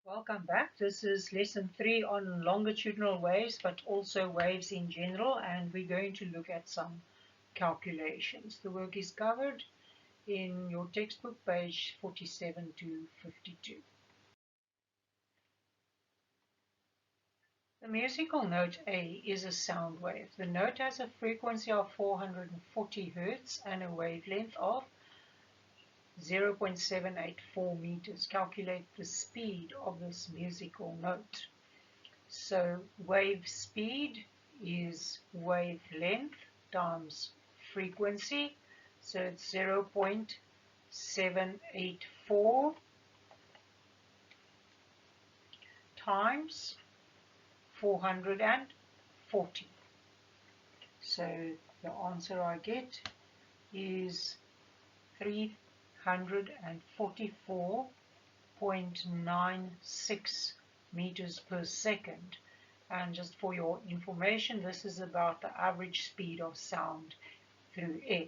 Welcome back. This is lesson 3 on longitudinal waves, but also waves in general, and we're going to look at some calculations. The work is covered in your textbook, page 47 to 52. The musical note A is a sound wave. The note has a frequency of 440 Hertz and a wavelength of 0.784 meters. Calculate the speed of this musical note. So wave speed is wavelength times frequency. So it's 0.784 times 440. So the answer I get is 344.96 meters per second. And just for your information, this is about the average speed of sound through air.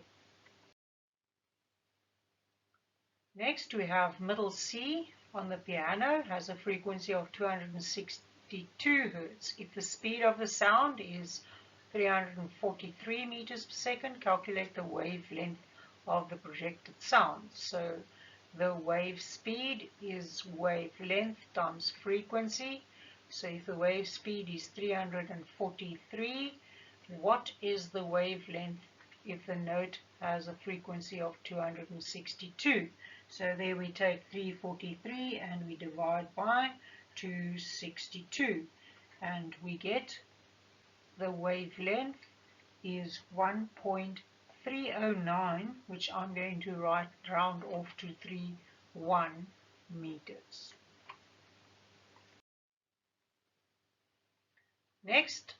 Next we have middle C on the piano, has a frequency of 262 Hertz. If the speed of the sound is 343 meters per second, calculate the wavelength of the projected sound. So the wave speed is wavelength times frequency. So if the wave speed is 343, what is the wavelength if the note has a frequency of 262? So there we take 343 and we divide by 262, and we get the wavelength is 1.309, which I'm going to round off to 31 meters. Next,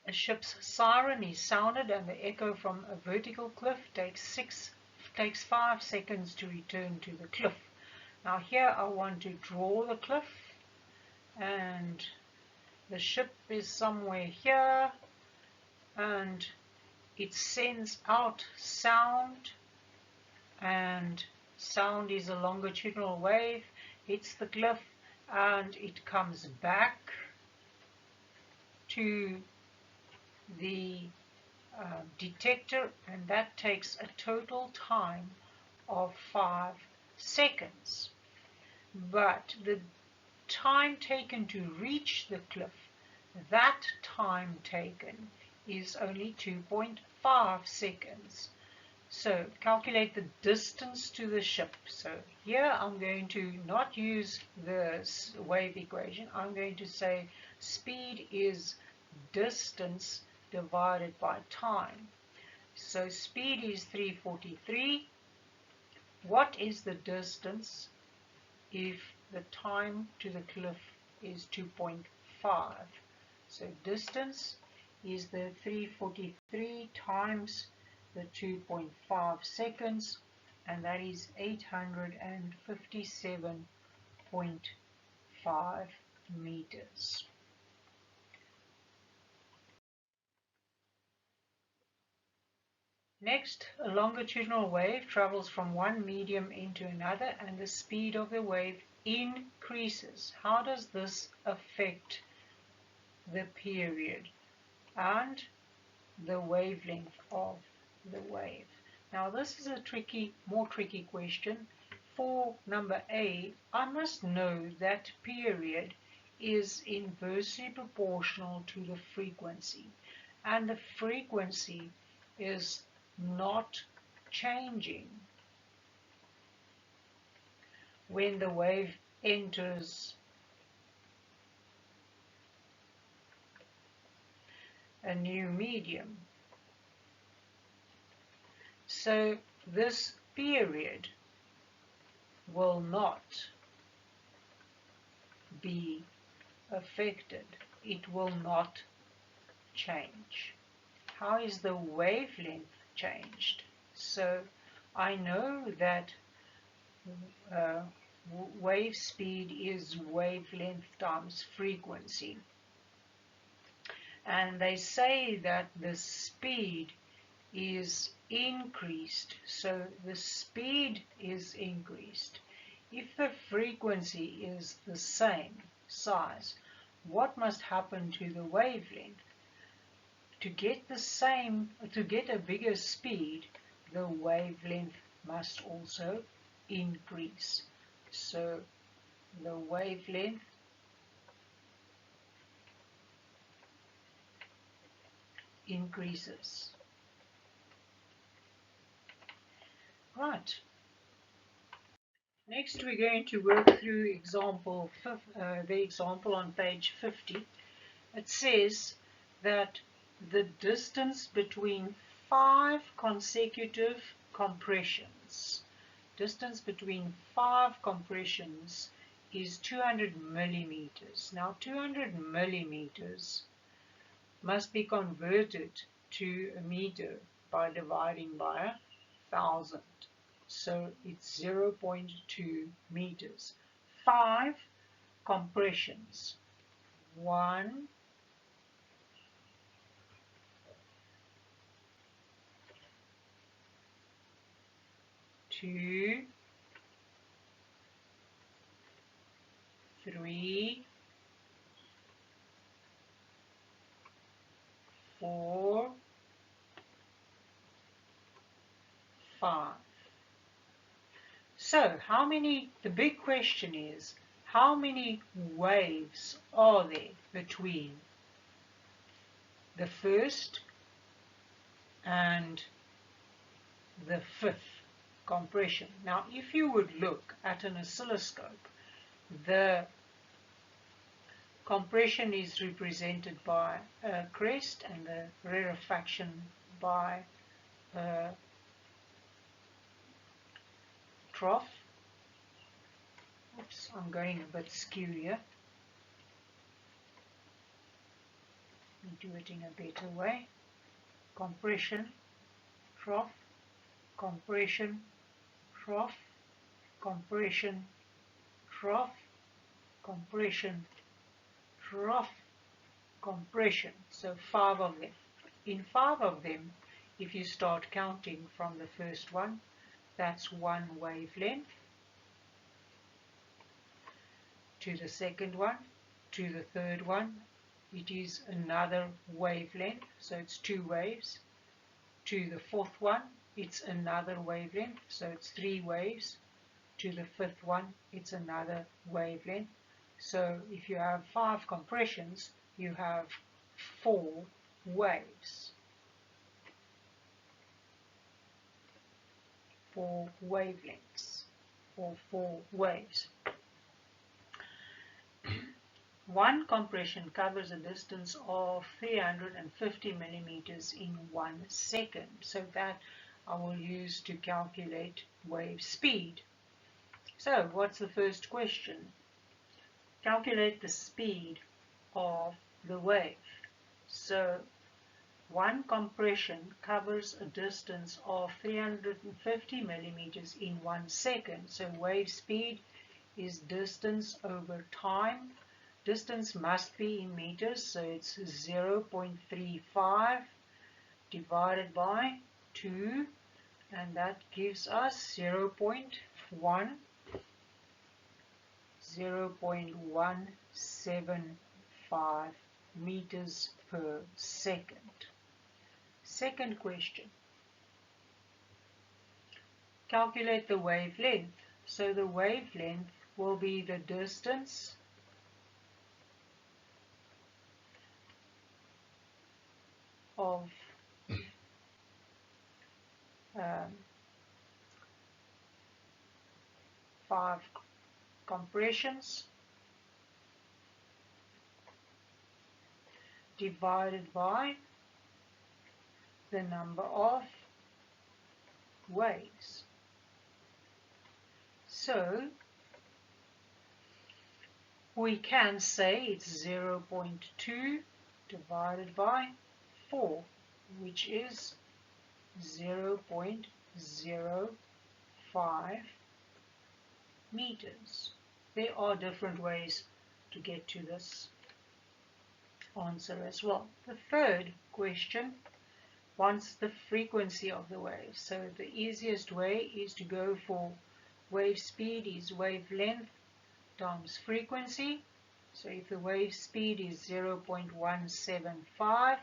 a ship's siren is sounded and the echo from a vertical cliff takes 5 seconds to return to the cliff. Now here I want to draw the cliff, and the ship is somewhere here, and it sends out sound, and sound is a longitudinal wave, hits the cliff, and it comes back to the detector, and that takes a total time of 5 seconds. But the time taken to reach the cliff, that time taken is only 2.5 seconds. So calculate the distance to the ship. So here I'm going to not use the wave equation. I'm going to say speed is distance divided by time. So speed is 343. What is the distance if the time to the cliff is 2.5? So distance is the 343 times the 2.5 seconds, and that is 857.5 meters. Next, a longitudinal wave travels from one medium into another and the speed of the wave increases. How does this affect the period and the wavelength of the wave? Now this is a more tricky question. For number A, I must know that period is inversely proportional to the frequency, and the frequency is not changing when the wave enters a new medium. So this period will not be affected. It will not change. How is the wavelength changed? So I know that wave speed is wavelength times frequency, and they say that the speed is increased, so the speed is increased if the frequency is the same size, what must happen to the wavelength? To get a bigger speed, the wavelength must also increase. So the wavelength increases. Right. Next we're going to work through the example on page 50. It says that the distance between 5 consecutive compressions is 200 millimeters. Now 200 millimeters must be converted to a meter by dividing by 1,000. So it's 0.2 meters. 5 compressions. 1, 2, 3, 4, 5. So the big question is, how many waves are there between the first and the 5th compression? Now, if you would look at an oscilloscope, the compression is represented by a crest and the rarefaction by a trough. Oops, I'm going a bit skew here. Do it in a better way. Compression, trough, compression, trough, compression, trough, compression, trough, compression. So 5 of them. In 5 of them, if you start counting from the first one, that's one wavelength, to the second one, to the third one, it is another wavelength, so it's 2 waves. To the 4th one, it's another wavelength, so it's 3 waves. To the 5th one, it's another wavelength. So if you have 5 compressions, you have 4 waves. 4 wavelengths, or 4 waves. One compression covers a distance of 350 millimeters in 1 second. So that I will use to calculate wave speed. So what's the first question? Calculate the speed of the wave. So one compression covers a distance of 350 millimeters in 1 second. So wave speed is distance over time. Distance must be in meters, so it's 0.35 divided by 2, and that gives us 0.175 meters per second. Second question. Calculate the wavelength. So the wavelength will be the distance of 5 compressions divided by the number of waves. So we can say it's 0.2 divided by 4, which is 0.05 meters. There are different ways to get to this answer as well. The third question wants the frequency of the wave. So the easiest way is to go for wave speed is wavelength times frequency. So if the wave speed is 0.175,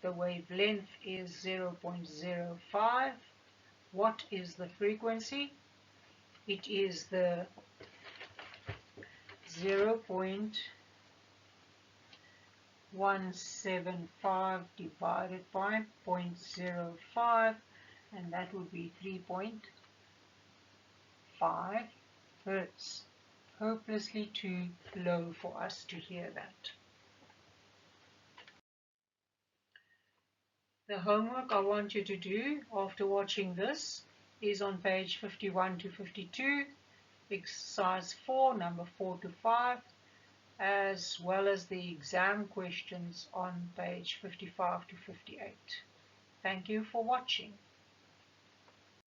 the wavelength is 0.05, what is the frequency? It is the 0.175 divided by 0.05, and that would be 3.5 Hertz. Hopelessly too low for us to hear that. The homework I want you to do after watching this is on page 51 to 52, exercise 4, number 4 to 5, as well as the exam questions on page 55 to 58. Thank you for watching.